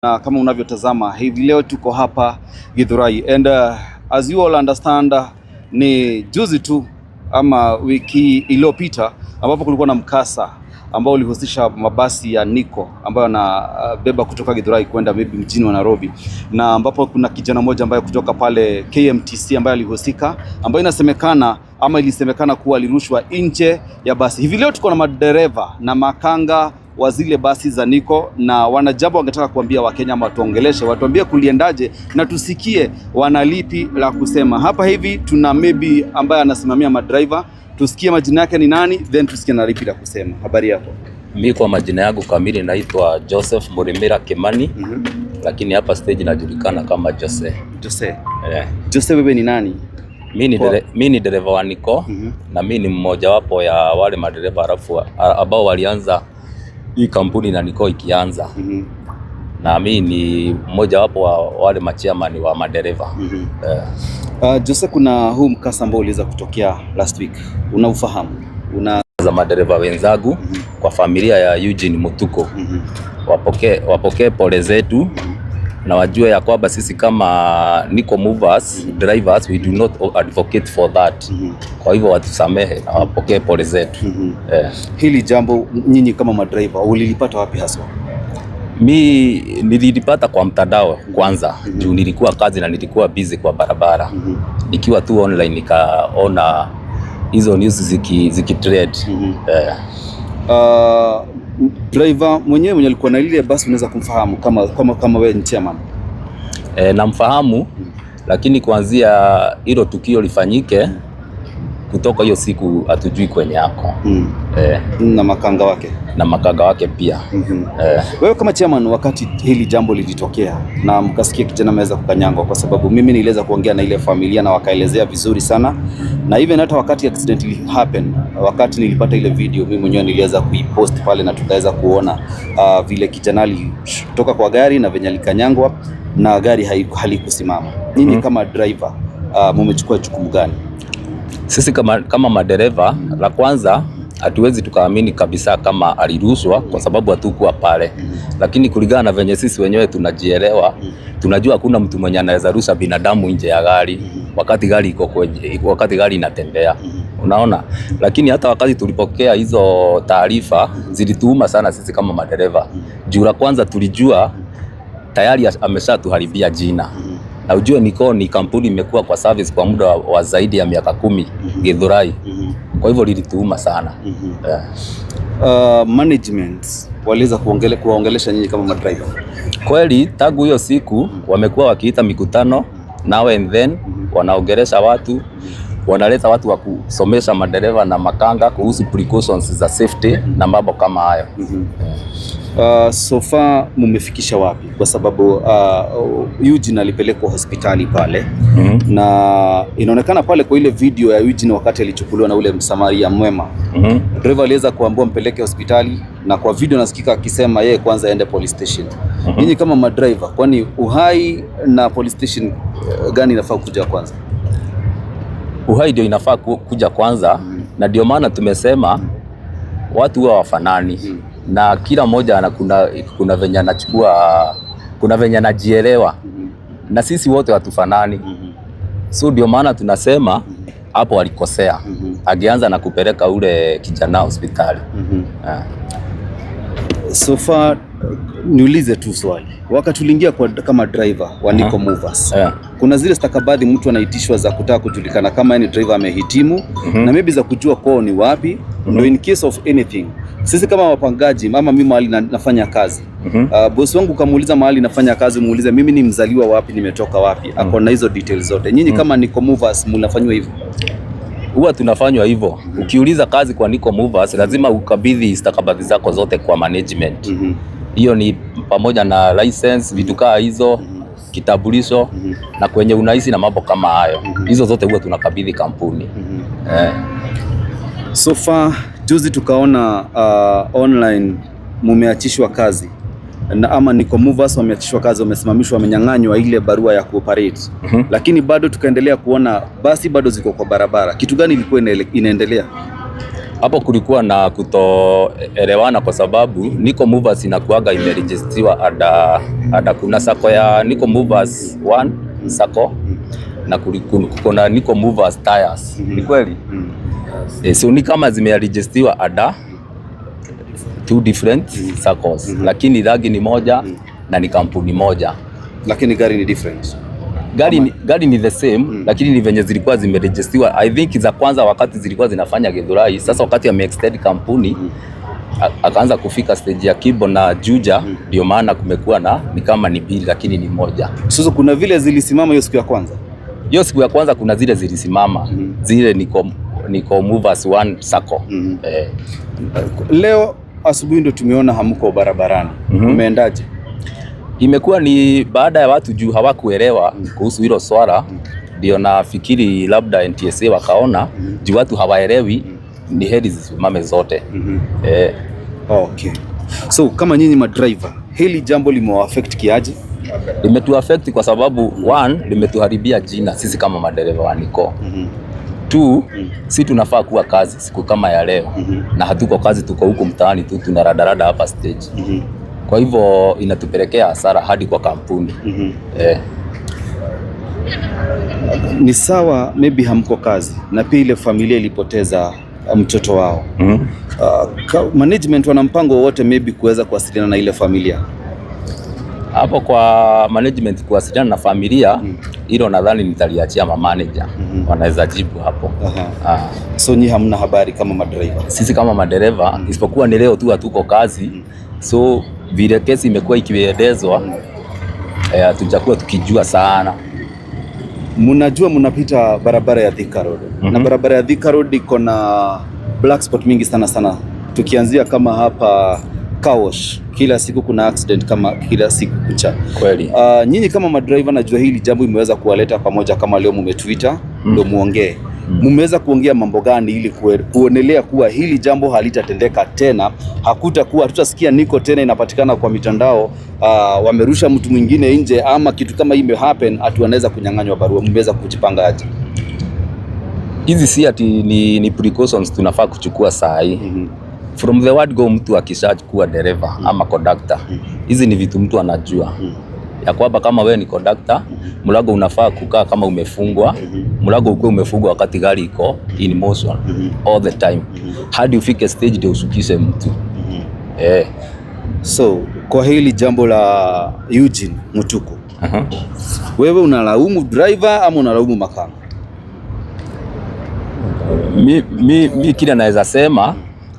Na kama unavyotazama hivi leo tuko hapa Githurai and as you all understand ni juzi tu ama wiki iliyopita ambapo kulikuwa na mkasa ambao ulihusisha mabasi ya Nico ambayo yanabeba kutoka Githurai kwenda maybe mjini wa Nairobi, na ambapo kuna kijana mmoja ambaye kutoka pale KMTC ambaye alihusika, ambayo inasemekana ama ilisemekana kuwa alirushwa nje ya basi. Hivi leo tuko na madereva na makanga wa zile basi za Nico na wanajambo wangetaka kuambia Wakenya ama tuongeleshe, watuambie kuliendaje na tusikie wanalipi la kusema. Hapa hivi tuna maybe ambaye anasimamia madriver, tusikie majina yake ni nani, then tusikie na lipi la kusema. Habari yako? Mimi kwa majina yangu kamili naitwa Joseph Murimira Kimani. Lakini hapa stage najulikana kama Jose. Jose. Jose, wewe ni nani? Mimi ni dereva wa Nico na mimi ni mmoja wapo ya wale madereva alafu ambao walianza hii kampuni na Nico ikianza. Na mimi ni mmoja wapo wa wale machairman wa madereva. Jose, kuna huu mkasa ambao uliweza kutokea last week. Unaufahamu? Za madereva wenzangu kwa familia ya Eugene Mutuko. Wapokee pole zetu na wajue ya kwamba sisi kama Nico movers, drivers, we do not advocate for that. Kwa hivyo watusamehe na wapokee pole zetu. Hili jambo nyinyi kama madriver ulilipata wapi hasa? Mi nililipata kwa mtandao kwanza. Juu nilikuwa kazi na nilikuwa busy kwa barabara. Nikiwa tu online nikaona hizo news zikitrade. Driver mwenye alikuwa na ile basi unaweza kumfahamu kama wewe ni chairman? Namfahamu, lakini kuanzia hilo tukio lifanyike kutoka hiyo siku hatujui kwenye yako. Na makanga wake? Na makanga wake pia. Wewe kama chairman, wakati hili jambo lilitokea na mkasikia kijana ameweza kukanyangwa, kwa sababu mimi niliweza kuongea na ile familia na wakaelezea vizuri sana, na even hata wakati accident happen, wakati nilipata ile video mimi mwenyewe niliweza kuipost pale na tukaweza kuona vile kijana alitoka kwa gari na venye alikanyangwa na gari halikusimama. Nyinyi kama driver mmechukua jukumu gani? Sisi kama madereva, la kwanza hatuwezi tukaamini kabisa kama alirushwa kwa sababu hatukuwa pale. Lakini kulingana na venye sisi wenyewe tunajielewa, tunajua hakuna mtu mwenye anaweza rusha binadamu nje ya gari wakati gari inatembea. Unaona? Lakini hata wakati tulipokea hizo taarifa zilituuma sana sisi kama madereva. Juu la kwanza tulijua tayari ameshatuharibia jina. Na ujue Nico ni kampuni imekuwa kwa service kwa muda wa zaidi ya miaka 10 Githurai. Kwa hivyo lilituuma sana. Management waliweza kuwaongelesha nyinyi kama madriver? Kweli tangu hiyo siku wamekuwa wakiita mikutano now and then, wanaongelesha watu, wanaleta watu wa kusomesha madereva na makanga kuhusu precautions za safety na mambo kama hayo. So far mumefikisha wapi? Kwa sababu Eugene alipelekwa hospitali pale na inaonekana pale kwa ile video ya Eugene wakati alichukuliwa na ule msamaria mwema, driver aliweza kuambiwa mpeleke hospitali, na kwa video nasikika akisema yeye kwanza aende police station. Nyinyi kama madriver, kwani uhai na police station gani inafaa kuja kwanza? Uhai ndio inafaa kuja kwanza. Na ndio maana tumesema watu huwa wafanani. Na kila mmoja kuna venye anachukua, kuna venye anajielewa. Na sisi wote hatufanani. So ndio maana tunasema hapo alikosea. Angeanza na kupeleka ule kijana hospitali. So far niulize tu swali. Wakati uliingia kama driver wa Nico Movers, kuna zile stakabadhi mtu anaitishwa za kutaka kujulikana kama ni driver amehitimu, na maybe za kujua kwao ni wapi, no in case of anything. Sisi kama wapangaji, mama mimi mahali nafanya kazi, boss wangu kamuuliza mahali nafanya kazi, muulize mimi ni mzaliwa wapi, nimetoka wapi, ako na hizo details zote. Nyinyi kama Nico Movers mnafanywa hivyo? Huwa tunafanywa hivyo. Ukiuliza kazi kwa Nico Movers lazima ukabidhi stakabadhi zako zote kwa management. Hiyo ni pamoja na license, vitu kaa hizo, kitambulisho na kwenye unaishi na mambo kama hayo. Hizo zote huwa tunakabidhi kampuni. So far juzi tukaona online mumeachishwa kazi na ama Nico Movers wameachishwa kazi, wamesimamishwa, wamenyang'anywa ile barua ya cooperate. Lakini bado tukaendelea kuona basi bado ziko kwa barabara. Kitu gani ilikuwa inaendelea? Hapo kulikuwa na kutoelewana kwa sababu Nico Movers inakuaga imeregistriwa ada kuna sako ya Nico Movers 1 sako na kuna Nico Movers Tires. Ni kweli? So ni kama zimeregistriwa ada two different circles, lakini rangi ni moja na ni kampuni moja, lakini gari ni different. Gari ni the same, lakini ni venye zilikuwa zimeregistriwa. I think za kwanza wakati zilikuwa zinafanya Githurai, sasa wakati ame-extend kampuni akaanza kufika stage ya Kibo na Juja, ndio maana kumekuwa na ni kama ni mbili lakini ni moja. Sasa kuna vile zilisimama hiyo siku ya kwanza. Hiyo siku ya kwanza kuna zile zilisimama, zile Nico Movers 1 sako. Leo asubuhi ndio tumeona hamko barabarani. Umeendaje? Imekuwa ni baada ya watu juu hawakuelewa kuhusu hilo swala, ndio nafikiri labda NTSA wakaona juu watu hawaelewi, ni heri zisimame zote. Okay. So kama nyinyi madriver, hili jambo limewaffect kiaje? Limetuaffect kwa sababu one, limetuharibia jina sisi kama madereva wa Nico. Two, si tunafaa kuwa kazi siku kama ya leo na hatuko kazi, tuko huko mtaani tu tunaradarada hapa stage. Kwa hivyo inatupelekea hasara hadi kwa kampuni. Ni sawa, maybe hamko kazi na pia ile familia ilipoteza mtoto wao. Management wana mpango wote maybe kuweza kuwasiliana na ile familia? Hapo kwa management kuwasiliana na familia, hilo nadhani nitaliachia manager. Wanaweza jibu hapo. So nyi hamna habari kama madereva? Sisi kama madereva isipokuwa ni leo tu hatuko kazi. So vile kesi imekuwa ikielezwa, hatujakuwa tukijua sana. Mnajua mnapita barabara ya Thika Road. Na barabara ya Thika Road iko na black spot mingi sana. Tukianzia kama hapa Kawosh, kila siku kuna accident kama kila siku kucha. Kweli. Nyinyi kama madriver najua hili jambo imeweza kuwaleta pamoja, kama leo mumetwitter ndio muongee. Mmeweza kuongea mambo gani ili kuonelea kuwa hili jambo halitatendeka tena, hatutasikia Nico tena inapatikana kwa mitandao wamerusha mtu mwingine nje ama kitu kama hii happen atu wanaweza kunyang'anywa barua? Mmeweza kujipanga aje? Hizi si ati ni precautions tunafaa kuchukua saa hii. From the word go, mtu akishachukua dereva ama conductor, hizi ni vitu mtu anajua ya kwamba kama wewe ni conductor, mlango unafaa kukaa kama umefungwa, mlango uko umefungwa wakati gari iko in motion all the time, hadi ufike stage ndio usukishe mtu. So kwa hili jambo la Eugene Mutuku, wewe unalaumu driver ama unalaumu makanga? Mi kile naweza sema,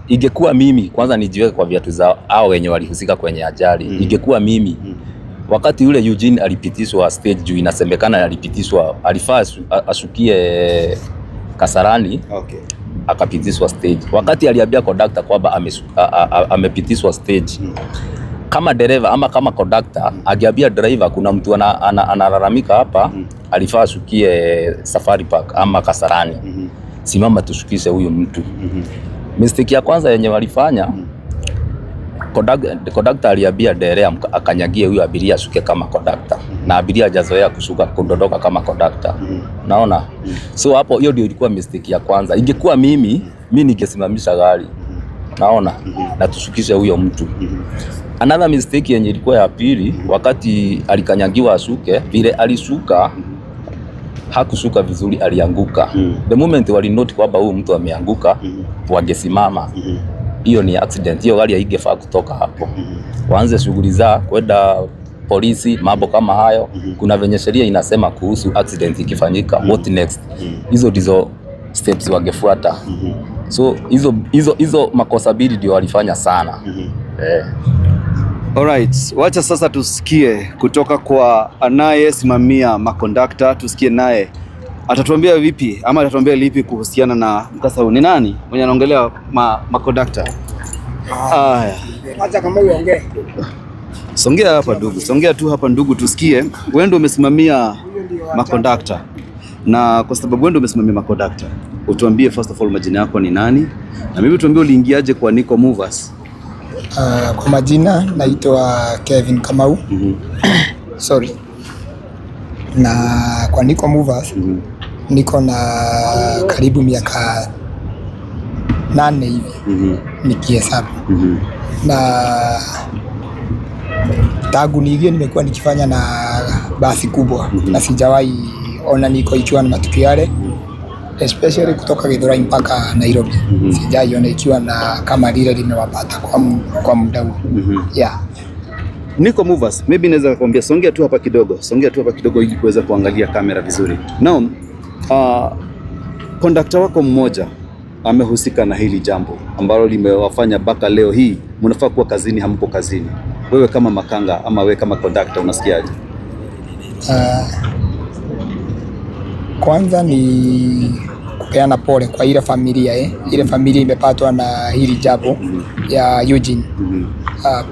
ingekuwa mimi kwanza nijiweke kwa viatu zao hao wenye walihusika kwenye ajali. Ingekuwa mimi wakati yule Eugene alipitishwa stage juu inasemekana alipitishwa, alifaa ashukie Kasarani. Akapitishwa stage. Wakati aliambia conductor kwamba amepitishwa stage, kama dereva ama kama conductor akiambia driver kuna mtu analalamika hapa, alifaa ashukie Safari Park ama Kasarani. Simama tushukishe huyu mtu. Mistake ya kwanza yenye walifanya, conductor aliambia dereva akanyagie huyu abiria ashuke kama conductor, na abiria hajazoea kushuka kudondoka kama conductor. Naona? So hapo hiyo ndio ilikuwa mistake ya kwanza. Ingekuwa mimi ningesimamisha gari. Naona? Na tushukishe huyo mtu. Another mistake yenye ilikuwa ya pili, wakati alikanyagiwa ashuke, vile alishuka hakushuka vizuri, alianguka. The moment wali note kwamba huyu mtu ameanguka, wangesimama. Hiyo ni accident. Hiyo gari haingefaa kutoka hapo. Waanze shughuli za kwenda polisi, mambo kama hayo. Kuna venye sheria inasema kuhusu accident ikifanyika, what next. Hizo ndizo steps wangefuata. So hizo makosa mbili ndio walifanya sana. Alright, wacha sasa tusikie kutoka kwa anayesimamia makondakta, tusikie naye atatuambia vipi ama atatuambia lipi kuhusiana na mkasa huu. Ni nani mwenye anaongelea makondakta? Acha kama uongee. Songea hapa ndugu, songea tu hapa ndugu, tusikie. Wewe ndio umesimamia makondakta, na kwa sababu wewe ndio umesimamia makondakta, utuambie first of all majina yako ni nani, na mimi tuambie uliingiaje kwa Nico Movers. Kwa majina naitwa Kevin Kamau. Sorry. Na kwa Nico Movers niko na karibu miaka 8 hivi nikihesabu. Na tangu niingie nimekuwa nikifanya na basi kubwa na sijawahi ona niko ikiwa na matukio yale, especially kutoka Githurai mpaka Nairobi. Sijawahi ona ikiwa na kama lile limewapata kwa muda huu. Yeah. Niko Movers, maybe naweza kuambia songea tu hapa kidogo ili kuweza kuangalia kamera vizuri. Now, conductor wako mmoja amehusika na hili jambo ambalo limewafanya mpaka leo hii mnafaa kuwa kazini, hamko kazini. Wewe kama makanga ama wewe kama conductor unasikiaje? Kwanza ni kupeana pole kwa ile familia ile familia imepatwa na hili jambo ya Eugene.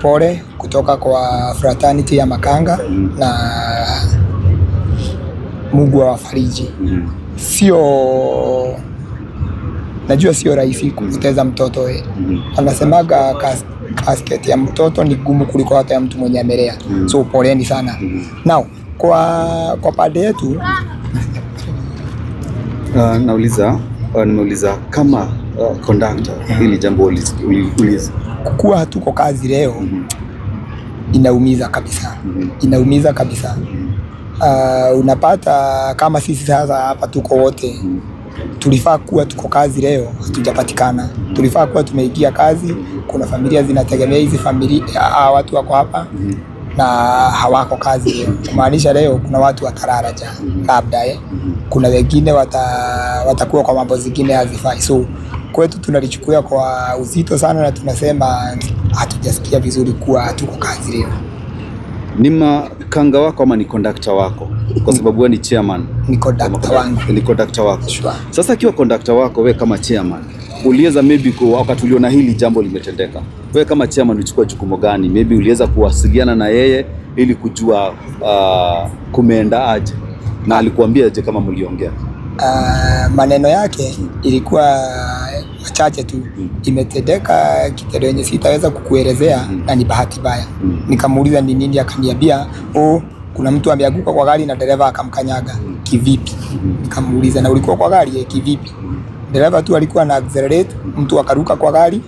Pole kutoka kwa fraternity ya makanga na Mungu awafariji. Najua sio rahisi kupoteza mtoto Anasemaga casket ya mtoto ni gumu kuliko hata ya mtu mwenye amelea. So poleni sana. Now, kwa pande yetu nimeuliza kama conductor hili jambo uliza kuwa hatuko kazi leo inaumiza kabisa. Inaumiza kabisa. Unapata kama sisi sasa hapa tuko wote tulifaa kuwa tuko kazi leo, hatujapatikana. Tulifaa kuwa tumeingia kazi, kuna familia zinategemea hizi familia, watu wako hapa na hawako kazi leo. Kumaanisha leo kuna watu watalala njaa labda kuna wengine watakuwa kwa mambo zingine hazifai. So kwetu tunalichukulia kwa uzito sana na tunasema hatujasikia vizuri kuwa tuko kazi leo. Ni makanga wako ama ni conductor wako? Kwa sababu wewe ni chairman. Ni conductor wangu. Ni conductor wako. Sure. Sasa akiwa conductor wako wewe kama chairman, uliweza maybe wakati uliona hili jambo limetendeka, wewe kama chairman ulichukua jukumu gani? Maybe uliweza kuwasiliana na yeye ili kujua kumeenda aje, na alikuambia aje kama mliongea? Maneno yake ilikuwa machache tu. Imetendeka kitendo yenye sitaweza kukuelezea na ni bahati mbaya. Nikamuuliza ni nini, akaniambia kuna mtu ameanguka kwa gari na dereva akamkanyaga. Kivipi? Nikamuuliza na ulikuwa kwa gari kivipi? Dereva tu alikuwa na accelerate, mtu akaruka kwa gari,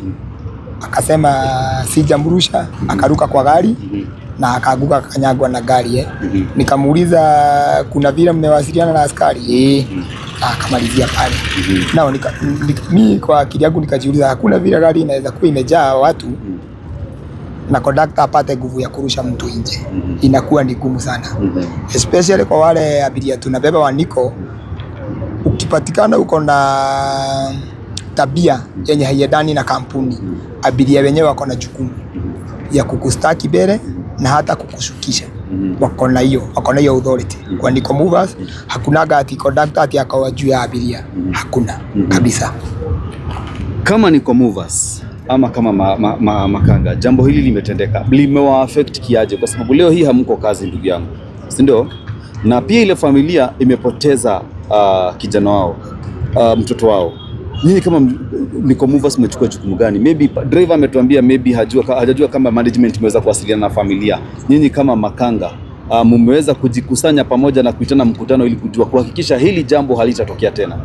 akasema sijamrusha, akaruka kwa gari na akaanguka akanyagwa na gari Nikamuuliza kuna vile mmewasiliana na askari? Akamalizia pale. Nao mimi kwa akili yangu nikajiuliza hakuna vile gari inaweza kuwa imejaa watu na conductor apate nguvu ya kurusha mtu nje. Inakuwa ni gumu sana. Especially kwa wale abiria tunabeba waniko, ukipatikana uko na tabia yenye haiendani na kampuni, abiria wenyewe wako na jukumu ya kukustaki mbele na hata kukushukisha. Wako na hiyo authority. Kwa Niko Movers hakunaga ati conductor ati akawa juu ya abiria. Hakuna kabisa. Kama Niko Movers ama kama makanga, jambo hili limetendeka, limewa affect kiaje? Kwa sababu leo hii hamko kazi ndugu yangu, si ndio? Na pia ile familia imepoteza kijana wao, mtoto wao. Nyinyi kama Niko Movers mmechukua jukumu gani? Maybe driver ametuambia maybe hajajua kama management imeweza kuwasiliana na familia. Nyinyi kama makanga mmeweza kujikusanya pamoja na kuitana mkutano ili kujua kuhakikisha hili jambo halitatokea tena?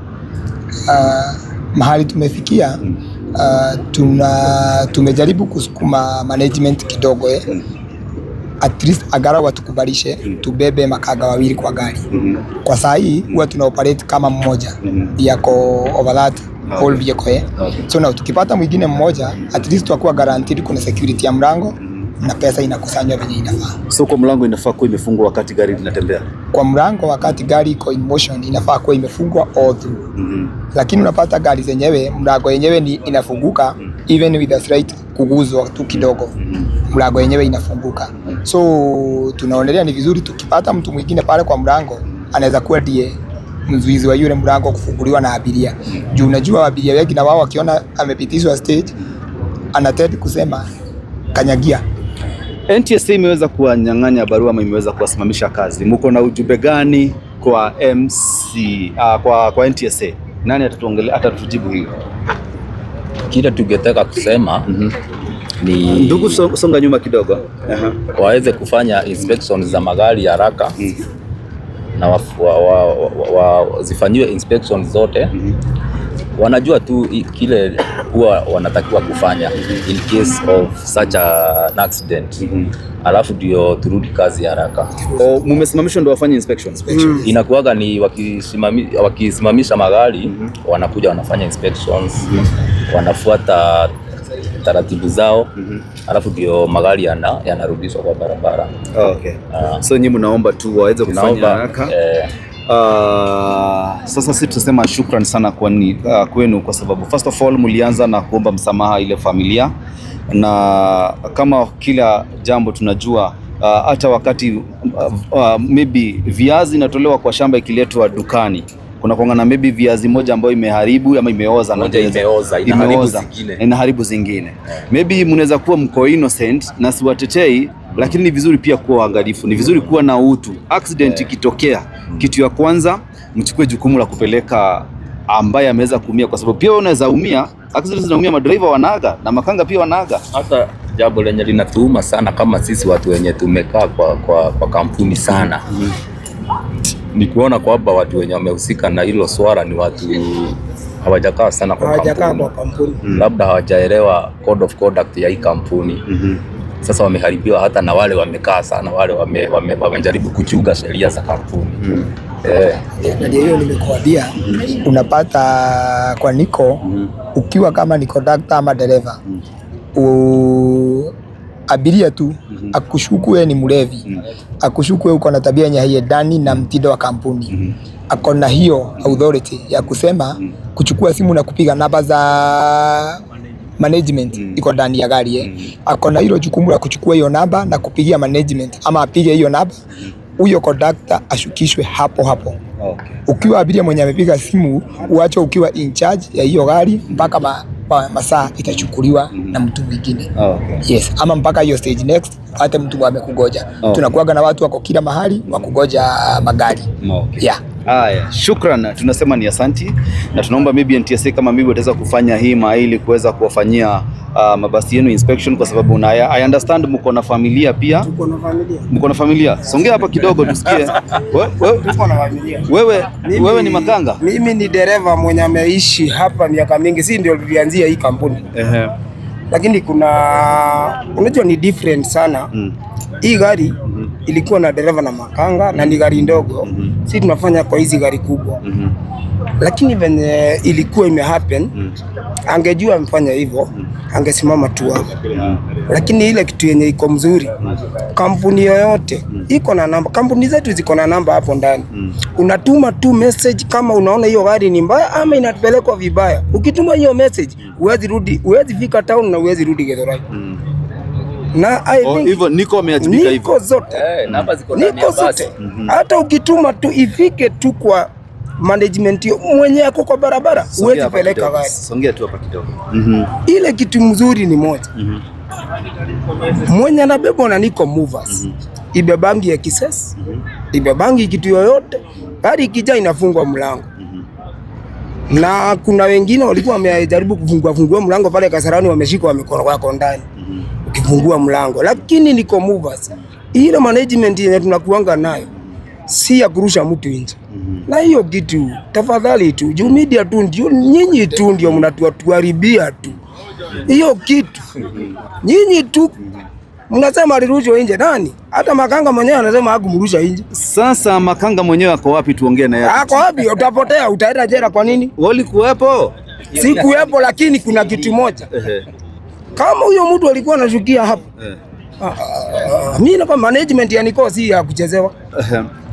Mahali tumefikia tumejaribu kusukuma management kidogo at least agara watukubalishe tubebe makanga wawili kwa gari. Kwa saa hii huwa tuna operate kama mmoja yako over that whole vehicle So na tukipata mwingine mmoja at least tutakuwa guaranteed kuna security ya mlango na pesa inakusanywa venye inafaa. So kwa mlango inafaa kuwa imefungwa wakati gari linatembea? Kwa mlango wakati gari iko in motion inafaa kuwa imefungwa all through. Lakini unapata gari zenyewe mlango yenyewe ni inafunguka even with the slight kuguzwa tu kidogo. Mlango yenyewe inafunguka. So tunaonelea ni vizuri tukipata mtu mwingine pale kwa mlango anaweza kuwa ndiye mzuizi wa yule mlango kufunguliwa na abiria. Juu unajua abiria wengi na wao wakiona amepitishwa stage anataka kusema kanyagia. NTSA imeweza kuwanyang'anya barua ama imeweza kuwasimamisha kazi. Mko na ujumbe gani kwa kwa NTSA? Nani atatujibu hilo? Kile tungetaka kusema ni ndugu, songa nyuma kidogo. Waweze kufanya inspection za magari haraka na zifanyiwe inspection zote wanajua tu kile huwa wanatakiwa kufanya in case of such an accident. Alafu ndio turudi kazi haraka. Mumesimamishwa ndio wafanye inspection. Inakuwaga ni wakisimamisha magari wanakuja wanafanya inspections, wanafuata taratibu zao, alafu ndio magari yanarudishwa kwa barabara. Okay. So nyinyi mnaomba tu waweze kufanya haraka. Sasa sisi tunasema shukrani sana kwenu kwa sababu first of all mlianza na kuomba msamaha ile familia, na kama kila jambo tunajua hata wakati maybe viazi inatolewa kwa shamba ikiletwa dukani kuna kuangana maybe viazi moja ambayo imeharibu ama imeoza na inaharibu zingine. Maybe mnaweza kuwa mko innocent na siwatetei, lakini ni vizuri pia kuwa waangalifu, ni vizuri kuwa na utu. Accident ikitokea, kitu ya kwanza mchukue jukumu la kupeleka ambaye ameweza kuumia, kwa sababu pia unaweza umia. Accident zinaumia, madriver wanaaga na makanga pia wanaaga. Hata jambo lenye linatuuma sana kama sisi watu wenye tumekaa kwa kampuni sana ni kuona kwamba watu wenye wamehusika na hilo swala ni watu hawajakaa sana kwa kampuni. Labda hawajaelewa code of conduct ya hii kampuni. Sasa wameharibiwa hata na wale wamekaa sana, wale wamejaribu kuchunga sheria za kampuni. Ndio hiyo nimekuambia, unapata kwa niko ukiwa kama ni conductor ama dereva, abiria tu akushuku wewe ni mlevi, akushuku wewe uko na tabia yenye haiendani na mtindo wa kampuni, ako na hiyo authority ya kusema kuchukua simu na kupiga namba za management iko ndani ya gari. Ako na hilo jukumu la kuchukua hiyo namba na kupigia management, ama apige hiyo namba, huyo conductor ashukishwe hapo hapo. Ukiwa abiria mwenye amepiga simu, uache ukiwa in charge ya hiyo gari mpaka masaa itachukuliwa na mtu mwingine. Yes, ama mpaka hiyo stage next hata mtu amekugoja. Tunakuaga na watu wako kila mahali wakugoja magari. Haya, shukran, tunasema ni asanti, na tunaomba maybe NTSA kama maybe wataweza kufanya hii ili kuweza kuwafanyia mabasi yenu inspection, kwa sababu I understand mko na familia pia. Mko na familia. Songea hapa kidogo tusikie. Wewe ni makanga? Mimi ni dereva mwenye ameishi hapa miaka mingi, si ndio tulianzia hii kampuni. Lakini unajua ni different sana. Hii gari ilikuwa na dereva na makanga na ni gari ndogo. Sisi tunafanya kwa hizi gari kubwa. Lakini venye ilikuwa imehappen, angejua amefanya hivyo, angesimama tu hapo. Lakini ile kitu yenye iko mzuri, kampuni yoyote iko na namba, kampuni zetu ziko na namba hapo ndani. Unatuma tu message kama unaona hiyo gari ni mbaya ama inapelekwa vibaya. Ukituma hiyo message, huwezi fika town na huwezi rudi Githurai. Na I think hivyo niko ameajibika hivyo. Niko zote. Namba ziko ndani ya basi. Hata ukituma tu ifike tu kwa management mwenye yako kwa barabara, huwezi peleka gari. Songea tu hapa kidogo. Ile kitu mzuri ni moja. Mwenye anabebwa na Niko Movers, ibebangi ya kisasi, ibebangi kitu yoyote, gari ikija inafungwa mlango. Na kuna wengine walikuwa wamejaribu kufungua mlango pale Kasarani, wameshika mikono yako ndani ukifungua mlango. Lakini Niko Movers, ile management yenye tunakuanga nayo si ya kurusha mtu nje. Na hiyo kitu tafadhali tu, juu media tu ndio nyinyi tu ndio mnatuharibia tu. Hiyo kitu nyinyi tu mnasema alirushwa nje. Nani? Hata makanga mwenyewe anasema hakumrusha nje. Sasa makanga mwenyewe ako wapi? Tuongee naye. Ako wapi? Utapotea, utaenda jela. Kwa nini? Walikuwepo? Sikuwepo, lakini kuna kitu moja. Kama huyo mtu alikuwa anashukia hapo, mimi na management ya Niko si ya kuchezewa.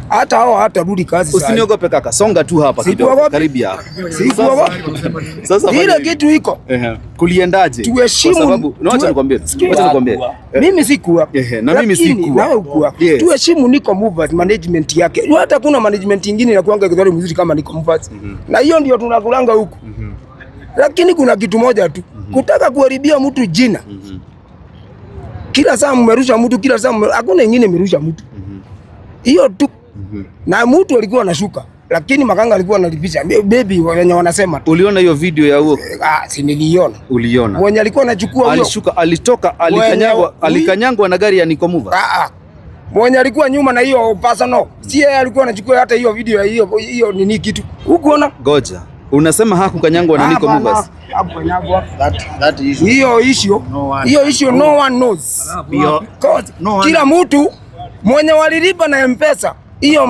Hata hao hatarudi kazi sasa. Usiniogope kaka, songa tu hapa kidogo, karibu hapa. Sasa ile kitu iko. Kuliendaje? Tuheshimu. Kwa sababu acha nikwambie. Mimi sikuwa. Na mimi sikuwa. Nawe ukuwa. Tuheshimu Niko Movers management yake. Hata kuna management nyingine inakuanga Githurai mzuri kama Niko Movers. Na hiyo ndio tunakulanga huku. Lakini kuna kitu moja tu. Kutaka kuharibia mtu jina. Kila saa mmerusha mtu, kila saa hakuna nyingine mmerusha mtu. Hiyo tu. Na mtu alikuwa anashuka, lakini makanga alikuwa analipisha. Baby wenye wanasema. Uliona hiyo video ya huo? Si niliona. Uliona. Mwenye alikuwa anachukua huyo. Alishuka, alitoka, alikanyangwa na gari ya Niko Movers. Mwenye alikuwa nyuma na hiyo personal. Si yeye alikuwa anachukua hata hiyo video ya hiyo nini kitu. Ukoona? Goja. Unasema hakukanyangwa na Nico Mubas? Hakukanyangwa. Hiyo issue no one knows. Kila mtu mwenye walilipa na M-Pesa hiyo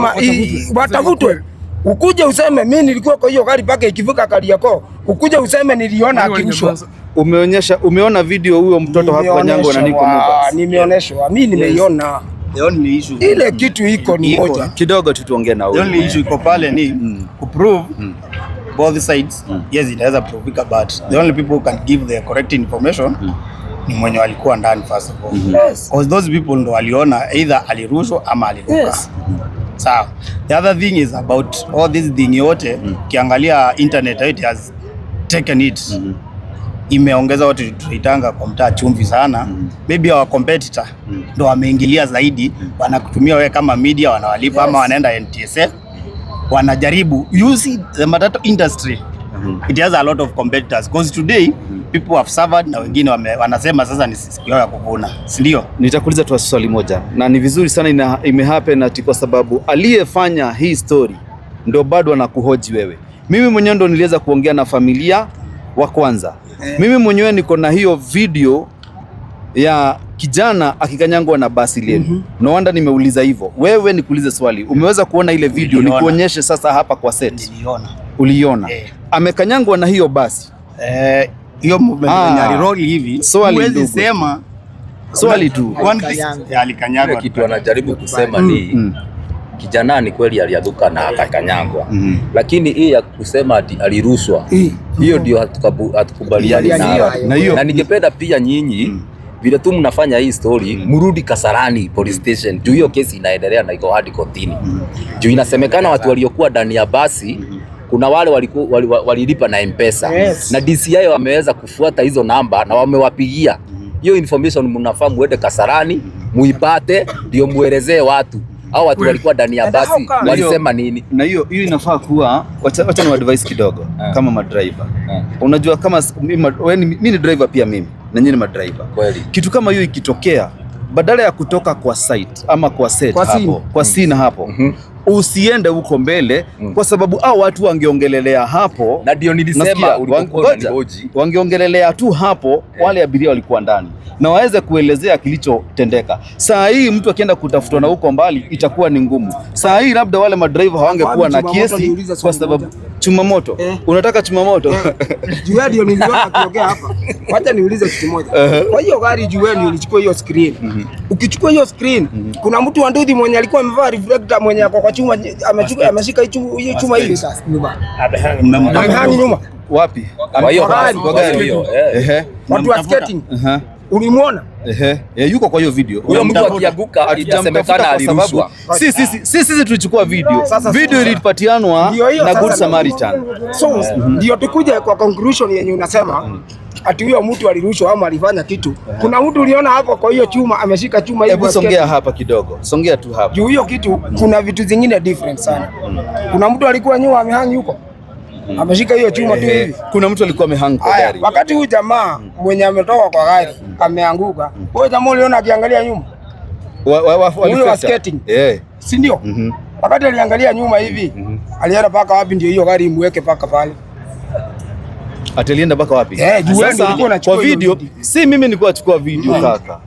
watafutwe. Ukuje useme mimi nilikuwa kwa hiyo gari paka ikivuka Kariakoo. Ukuje useme niliona akirushwa. Umeona video huyo mtoto hakukanyangwa na Nico Mubas? Nimeonyeshwa. Mimi nimeiona. The only issue ile kitu iko ni moja. Kidogo tu tuongee na huyo. The only issue iko pale ni ku prove both sides. Yes, inaweza provika, but the only people who can give the correct information ni mwenye walikuwa ndani first of all. Because those people ndo waliona either alirushwa ama aliruka. Sawa. The other thing is about all this thing yote, kiangalia internet it has taken it. Imeongeza watu tuitanga kwa mtaa chumvi sana. Maybe our competitor ndo wameingilia zaidi, wanakutumia wewe kama media, wanawalipa ama wanaenda NTSA, wanajaribu. You see the matatu industry, it has a lot of competitors because today people have suffered na wengine wanasema sasa ni siku yao ya kuvuna, si ndio? Nitakuuliza tu swali moja, na ni vizuri sana imehappen ati kwa sababu aliyefanya hii story ndo bado anakuhoji wewe. Mimi mwenyewe ndo niliweza kuongea na familia wa kwanza. Mimi mwenyewe niko na hiyo video ya kijana akikanyangwa na basi lenu. No wonder nimeuliza hivyo. Wewe nikuulize swali. Umeweza kuona ile video? Nikuonyeshe sasa hapa kwa set. Niliona. Uliona? Amekanyangwa na hiyo basi. Hiyo movement ya roll hivi. Huwezi sema swali tu. Alikanyangwa. Kitu anajaribu kusema ni kijana ni kweli alianguka na akakanyangwa. Lakini hii ya kusema ati alirushwa, hiyo ndio hatukubaliani nayo. Na ningependa pia nyinyi vile tu mnafanya hii story, mrudi Kasarani police station. Juu hiyo kesi inaendelea na iko hadi kotini. Juu inasemekana watu waliokuwa ndani ya basi kuna wale walilipa na M-Pesa. Na DCI wameweza kufuata hizo namba na wamewapigia. Hiyo information mnafaa muende Kasarani, muipate ndio muelezee watu. Hao watu walikuwa ndani ya basi walisema nini? Na hiyo inafaa kuwa wacha ni advice kidogo kama madriver. Unajua kama mimi ni driver pia mimi na nyinyi ni madriver. Kweli. Kitu kama hiyo ikitokea, badala ya kutoka kwa site ama kwa set hapo, kwa scene hapo, usiende huko mbele kwa sababu hao watu wangeongelelea hapo. Na ndio nilisema ulipokuwa unanihoji, wangeongelelea tu hapo wale abiria walikuwa ndani na waweze kuelezea kilichotendeka. Saa hii mtu akienda kutafutwa na huko mbali itakuwa ni ngumu. Saa hii labda wale madriver hawangekuwa na kesi kwa sababu chuma moto. Unataka chuma moto? Juu ndio niliona akiongea hapa. Wacha niulize kitu moja. Kwa hiyo gari juu ulichukua hiyo screen. Ukichukua hiyo screen, kuna mtu wa Ndudhi mwenye alikuwa amevaa reflector mwenye kwa chuma ameshika hiyo chuma hili sasa. Amehangi nyuma. Wapi? Kwa hiyo hiyo. Watu wa skating. Ulimuona? Yuko kwa hiyo video. Huyo mtu akianguka itasemekana alirushwa. Sisi tulichukua video. Video ilipatianwa na Good Samaritan. So ndio tukuje kwa conclusion yenye unasema ati huyo mtu alirushwa ama alifanya kitu. Kuna mtu uliona hapo kwa hiyo chuma ameshika chuma hiyo. Hebu songea hapa kidogo. Songea tu hapa. Juu hiyo kitu kuna vitu zingine different sana. Kuna mtu alikuwa nyuma amehangi huko. Ameshika hiyo chuma tu hivi. Kuna mtu alikuwa amehang kwa gari. Wakati huyu jamaa mwenye ametoka kwa gari ameanguka, huyo jamaa uliona akiangalia nyuma? Huyo wa skating. Si ndio? Wakati aliangalia nyuma hivi, alienda paka wapi ndio hiyo gari imweke paka pale. Atalienda paka wapi? Sasa kwa video, si mimi nilikuwa nachukua video kaka.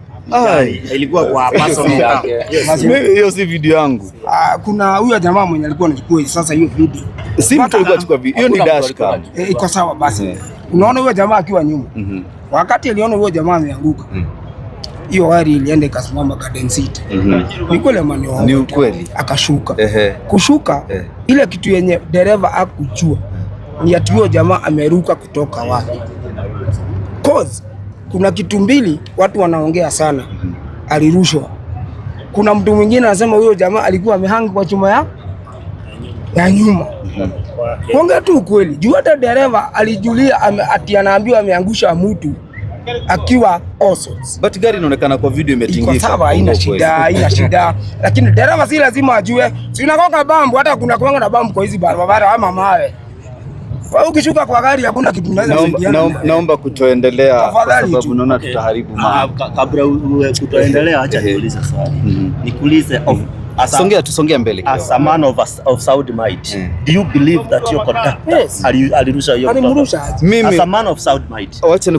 Ilikuwa kwa personal yake. Hiyo si video yangu. Kuna huyo jamaa mwenye alikuwa anachukua sasa hiyo video. Si mtu alikuwa anachukua video. Hiyo ni dashcam. Iko sawa basi. Unaona huyo jamaa akiwa nyuma. Wakati aliona huyo jamaa ameanguka. Hiyo gari ilienda ikasimama Garden City. Ni kweli maneno. Ni ukweli. Akashuka. Kushuka ile kitu yenye dereva hakujua ni ati huyo jamaa ameruka kutoka wapi. Cause kuna kitu mbili watu wanaongea sana. Alirushwa. Kuna mtu mwingine anasema huyo jamaa alikuwa amehangi kwa chuma ya nyuma. Kuongea tu ukweli. Juu hata dereva alijulia ati anaambiwa ameangusha mtu akiwa also. But gari inaonekana kwa video imetingika. Iko sawa, haina shida. Lakini dereva si lazima ajue. Si unakoka bambu, hata kuna kuanga na bambu kwa hizi barabara ama mawe. Kwa ukishuka kwa gari hakuna kitu unaweza kusaidiana. Naomba kutoendelea kwa sababu naona tutaharibu mambo. Kabla kutoendelea, acha niulize swali. Nikuulize Tusongea mbele kidogo. As a man of Saudi might, do you believe that your conductor alirusha hiyo mtoto? Mimi As a man of Saudi might. Wacha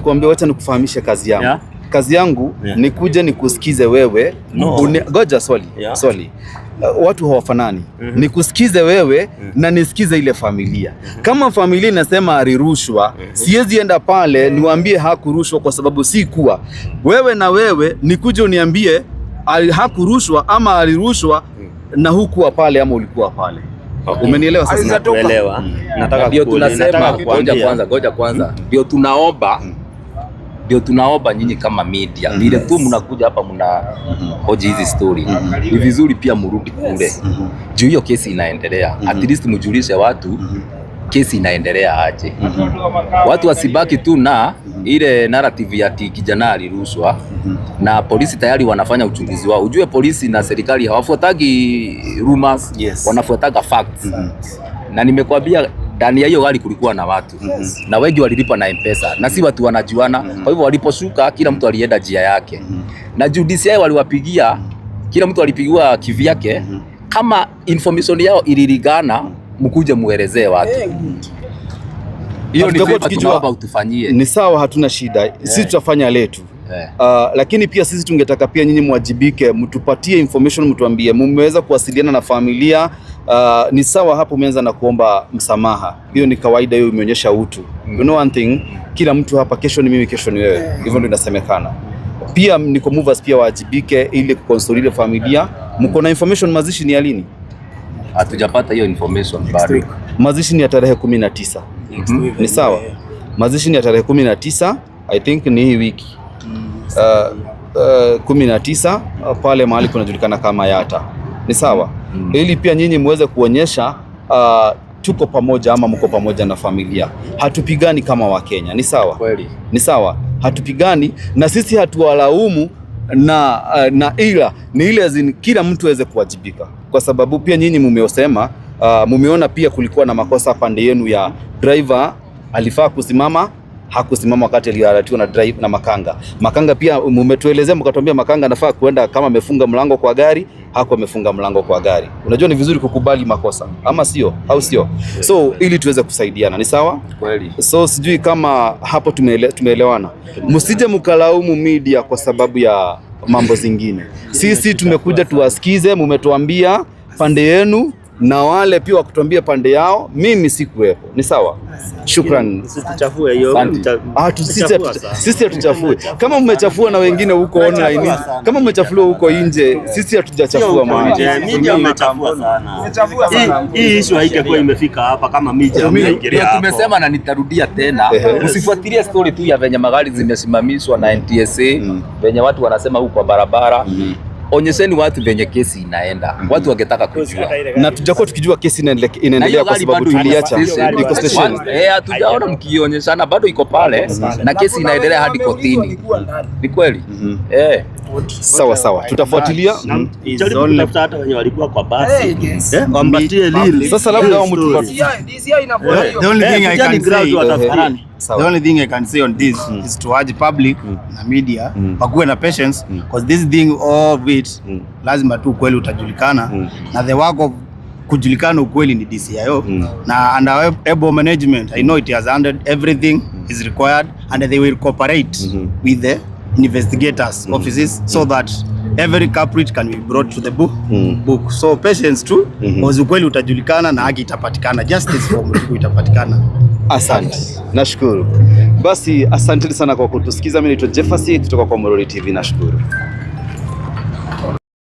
nikufahamishe kazi yangu. Yeah. Kazi yangu ni kuja nikusikize wewe. Ngoja swali. Watu hawafanani. Nikusikize wewe na nisikize ile familia. Kama familia inasema alirushwa, siwezi enda pale niwaambie hakurushwa kwa sababu si kuwa. Wewe na wewe nikuje uniambie hakurushwa ama alirushwa na hukuwa pale ama ulikuwa pale. Okay. Umenielewa sasa? Nakuelewa. Nataka ndio tunasema ngoja kwanza. Ndio tunaomba nyinyi kama media. Vile tu mnakuja hapa hoji hizi story. Ni vizuri pia mrudi kule. Juu hiyo kesi inaendelea. At least mjulishe watu kesi inaendelea aje. Watu wasibaki tu na ile narrative ya kijana alirushwa na polisi tayari wanafanya uchunguzi wao. Ujue polisi na serikali hawafuatagi rumors, wanafuataga facts. Na nimekwambia ndani ya hiyo gari kulikuwa na watu na wengi walilipa na M-Pesa na si watu wanajuana. Kwa hivyo waliposhuka kila mtu alienda njia yake. Na DCI waliwapigia, kila mtu alipigiwa kivyake. Kama information yao ililingana, mkuje muelezee watu. Hiyo ni kwa tukijua utufanyie. Ni sawa, hatuna shida. Sisi tutafanya letu. Lakini pia sisi tungetaka pia nyinyi mwajibike, mtupatie information, mtuambie mmeweza kuwasiliana na familia. Ni sawa hapo umeanza na kuomba msamaha. Hiyo ni kawaida, hiyo imeonyesha utu. You know one thing, kila mtu hapa, kesho ni mimi, kesho ni wewe. Hivyo ndio inasemekana. Pia niko movers pia wajibike ili kuconsolidate familia. Mko na information mazishi ni ya lini? Hatujapata hiyo information bado. Mazishi ni ya tarehe 19. Ni sawa. Mazishi ni ya tarehe 19, I think ni hii wiki. 19 pale mahali kunajulikana kama Yata. Ni sawa. Ili pia nyinyi muweze kuonyesha tuko pamoja ama mko pamoja na familia. Hatupigani kama Wakenya. Ni sawa? Kweli. Ni sawa. Hatupigani na sisi hatuwalaumu na ila ni ile kila mtu aweze kuwajibika. Kwa sababu pia nyinyi mumeona pia kulikuwa na makosa pande yenu ya driver alifaa kusimama, hakusimama wakati aliaratiwa na drive na makanga pia mmetuelezea, mkatuambia makanga anafaa kuenda kama amefunga mlango kwa gari, hakuwa amefunga mlango kwa gari. Unajua ni vizuri kukubali makosa, ama sio? Au sio? So ili tuweze kusaidiana. Ni sawa? Kweli. So sijui kama hapo tumeelewana. Msije mkalaumu media kwa sababu ya mambo zingine. Sisi tumekuja tuwasikize, mmetuambia pande yenu na wale pia wakutuambia pande yao. Mimi sikuwepo. Ni sawa? Shukrani. Tusichafue hiyo. Sisi hatuchafue. Kama mmechafua na wengine huko online, kama mmechafuliwa huko nje, sisi hatujachafua maana. Media umechafua sana. Hii issue haikuwa imefika hapa kama media imeingilia hapo. Tumesema na nitarudia tena. Usifuatilie story tu ya venye magari zimesimamishwa na NTSA, venye watu wanasema huko kwa barabara. Onyesheni watu venye kesi inaenda. Watu wangetaka kujua. Na tujakuwa tukijua kesi inaendelea kwa sababu tuliacha iko station. Hatujaona mkionyeshana, bado iko pale na kesi inaendelea hadi kotini. Ni kweli? Sawa. Tutafuatilia. Kutafuta hata wenye walikuwa kwa basi. Wampatie lili. Sasa labda wao mtu The only thing I can say on this is to urge public na media wakuwe na patience, because this thing of it lazima tu kweli utajulikana, na the work of kujulikana ukweli ni DCIO na under able management. I know it has handled everything is required and they will cooperate with the investigators offices so that every culprit can be brought to the book. So patience too, because ukweli utajulikana na haki itapatikana, justice for mtu itapatikana. Asante. Nashukuru. Basi asante sana kwa kutusikiza. Mimi naitwa Jefferson kutoka kwa Morori TV. Nashukuru.